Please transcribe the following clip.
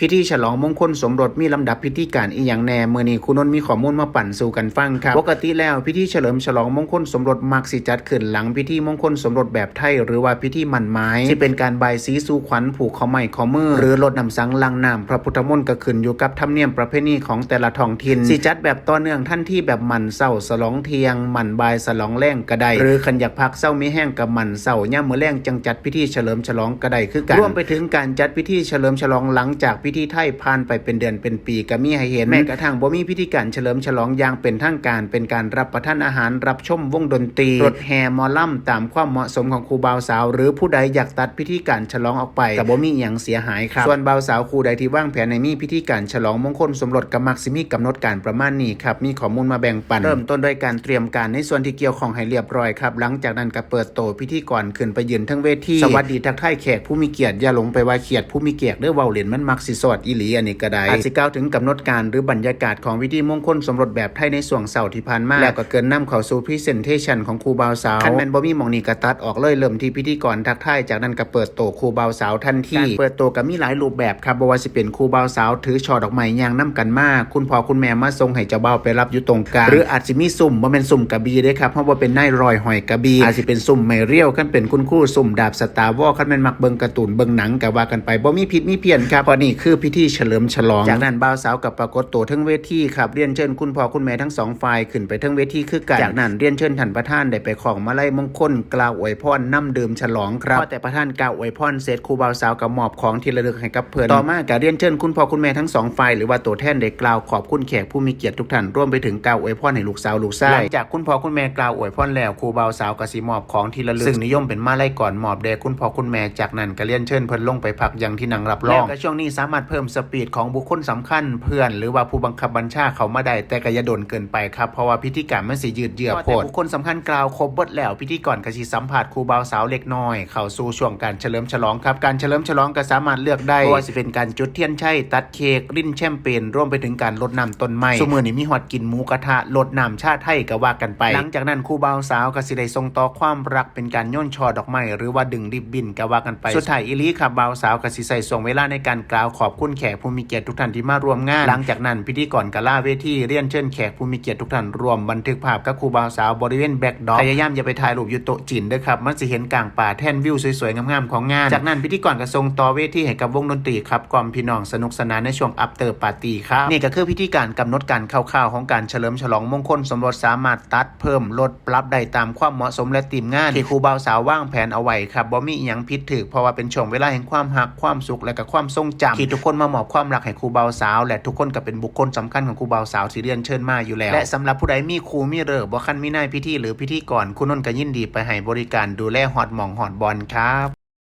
พิธีฉลองมงคลสมรสมีลำดับพิธีการอีหยังแน่มื้อนี้คุณนนท์มีข้อมูลมาปั่นสู่กันฟังครับปกติแล้วพิธีเฉลิมฉลองมงคลสมรสมักสิจัดขึ้นหลังพิธีมงคลสมรสแบบไทยหรือว่าพิธีหมั่นหมายที่เป็นการบายสีสู่ขวัญผูกข้อไม้ข้อมือหรือรดน้ำสังลังน้ำพระพุทธมนต์ก็ขึ้นอยู่กับธรรมเนียมประเพณีของแต่ละท้องถิ่นสิจัดแบบต่อเนื่องทันทีแบบหมั่นเศร้าฉลองเที่ยงหมั่นบายฉลองแรงก็ได้หรือคันอยากพักเศร้ามีแห้งกับหมั่นเศร้าย่ามมื้อแรงจังจัดพิธีเฉลิมฉลองก็ได้คือกันรวมไปถึงการจัดพิธีเฉลิมฉลองหลังจากพิธีไทยผ่านไปเป็นเดือนเป็นปีก็มีให้เห็นแม้กระทั่งบ่มีพิธีการเฉลิมฉลองอย่างเป็นทางการเป็นการรับประทานอาหารรับชมวงดนตรีรถแห่หมอลำตามความเหมาะสมของครูบ่าวสาวหรือผู้ใดอยากตัดพิธีการฉลองออกไปก็บ่มีหยังเสียหายครับส่วนบ่าวสาวคู่ใดที่วางแผนในมีพิธีการฉลองมงคลสมรสก็มักสิมีกำหนดการประมาณนี้ครับมีข้อมูลมาแบ่งปันเริ่มต้นด้วยการเตรียมการในส่วนที่เกี่ยวข้องให้เรียบร้อยครับหลังจากนั้นก็เปิดโตพิธีกรขึ้นไปยืนทั้งเวทีสวัสดีทักทายแขกผู้มีเกียรติอย่าหลงไปว่าเกียรติผู้มีเกียรติเด้อเว้าเล่นมันมักสิสอดอีหลีอันนี้ก็ได้อาจสิกล่าวถึงกำหนดการหรือบรรยากาศของพิธีมงคลสมรสแบบไทยในช่วงเสาร์ที่ผ่านมาแล้วก็เกินนำเข้าสู่พรีเซนเทชันของครูบ่าวสาวคันแม่นบ่มีหม่องนี้ก็ตัดออกเลยเริ่มที่พิธีกรทักทายจากนั้นก็เปิดโตครูบ่าวสาวทันทีการเปิดโตก็มีหลายรูปแบบครับบ่ว่าสิเป็นครูบ่าวสาวถือช่อดอกไม้ย่างนํกันมาคุณพ่อคุณแม่มาส่งให้เจ้าบ่าวไปรับอยู่ตรงกลางหรืออาจสิมีซุ่มบ่แม่นซุ่มกระบี่เด้ครับเพราะว่าเป็นนายรอยหอยกระบี่อาจสิเป็นซุ่มไม้เรียวคันเป็นคุณครูซุ่มดาบสตาร์วอคันแม่นมักเบิ่งการ์ตูนเบิ่งหนังก็ว่ากันไปบ่มีผิดมีเพี้ยนครับเพราะนี่คือพิธีเฉลิมฉลองจากนั้นบ่าวสาวกับปรากฏตัวทั้งเวทีครับเรียนเชิญคุณพ่อคุณแม่ทั้งสองฝ่ายขึ้นไปทั้งเวทีคือกันจากนั้นเรียนเชิญท่านประธานได้ไปของมาลัยมงคลกล่าวอวยพรนำดื่มฉลองครับพอแต่ประธานกล่าวอวยพรเสร็จครูบ่าวสาวก็มอบของที่ระลึกให้กับเพิ่นต่อมาก็เรียนเชิญคุณพ่อคุณแม่ทั้งสองฝ่ายหรือว่าตัวแทนได้กล่าวขอบคุณแขกผู้มีเกียรติทุกท่านรวมไปถึงกล่าวอวยพรให้ลูกสาวลูกชายหลังจากคุณพ่อคุณแม่กล่าวอวยพรแล้วครูบ่าวสาวก็สิมอบของที่ระลึกซึ่งนิยมเป็นมาลัยก่อนมอบแด่คุณพ่อคุณแม่จากนั้นก็เรียนเชิญเพิ่นลงไปพักยังที่นั่งรับรองและช่วงนี้สามารถเพิ่มสปีดของบุคคลสำคัญเพื่อนหรือว่าผู้บังคับบัญชาเขามาได้แต่ก็อย่าโดนเกินไปครับเพราะว่าพิธีการมันสิยืดเยื้อโพดบุคคลสำคัญกล่าวครบเบิดแล้วพิธีกรก็สิสัมภาษณ์ครูบ่าวสาวเล็กน้อยเข้าสู่ช่วงการเฉลิมฉลองครับการเฉลิมฉลองก็สามารถเลือกได้ว่าสิเป็นการจุดเทียนชัยตัดเค้กริ้นแชมเปญรวมไปถึงการรดน้ำต้นไม้ซุมื้อนี้มีฮอดกินหมูกระทะรดน้ำชาไทยก็ว่ากันไปหลังจากนั้นครูบ่าวสาวก็สิได้ส่งต่อความรักเป็นการโยนช่อดอกไม้หรือว่าดึงริบบิ้นก็ว่ากันไปสุดท้ายอีหลีครับบ่าวสาวก็สิใส่ช่วงเวลาในการกล่าวขอบคุณแขกผู้มีเกียรติทุกท่านที่มาร่วมงานหลังจากนั้นพิธีกรก็ลาเวทีเรียนเชิญแขกผู้มีเกียรติทุกท่านรวมบันทึกภาพกับครูบ่าวสาวบริเวณแบ็คดรอปพยายามอย่าไปถ่ายรูปอยู่โต๊ะจีนเด้อครับมันสิเห็นกลางป่าแท่นวิวสวยๆงามๆของงานจากนั้นพิธีกรก็ส่งต่อเวทีให้กับวงดนตรีครับกล่อมพี่น้องสนุกสนานในช่วงอัปเตอร์ปาร์ตี้ครับนี่ก็คือพิธีการกำหนดการคร่าวๆของการเฉลิมฉลองมงคลสมรสสามารถตัดเพิ่มลดปรับได้ตามความเหมาะสมและทีมงานที่ครูบ่าวสาววางแผนเอาไว้ครับบ่มีอิหยังผิดถูกเพราะว่าเป็นช่วงเวลาแห่งความรักความสุขและก็ความทรงจำที่ทุกคนมามอบความรักให้ครูบ่าวสาวและทุกคนก็เป็นบุคคลสำคัญของครูบ่าวสาวที่เรียนเชิญมาอยู่แล้วและสำหรับผู้ใดมีครูมีฤกษ์บ่คันมีนายพิธีหรือพิธีกรคุณนนท์ก็ยินดีไปให้บริการดูแลฮอดหม่องฮอดบอลครับ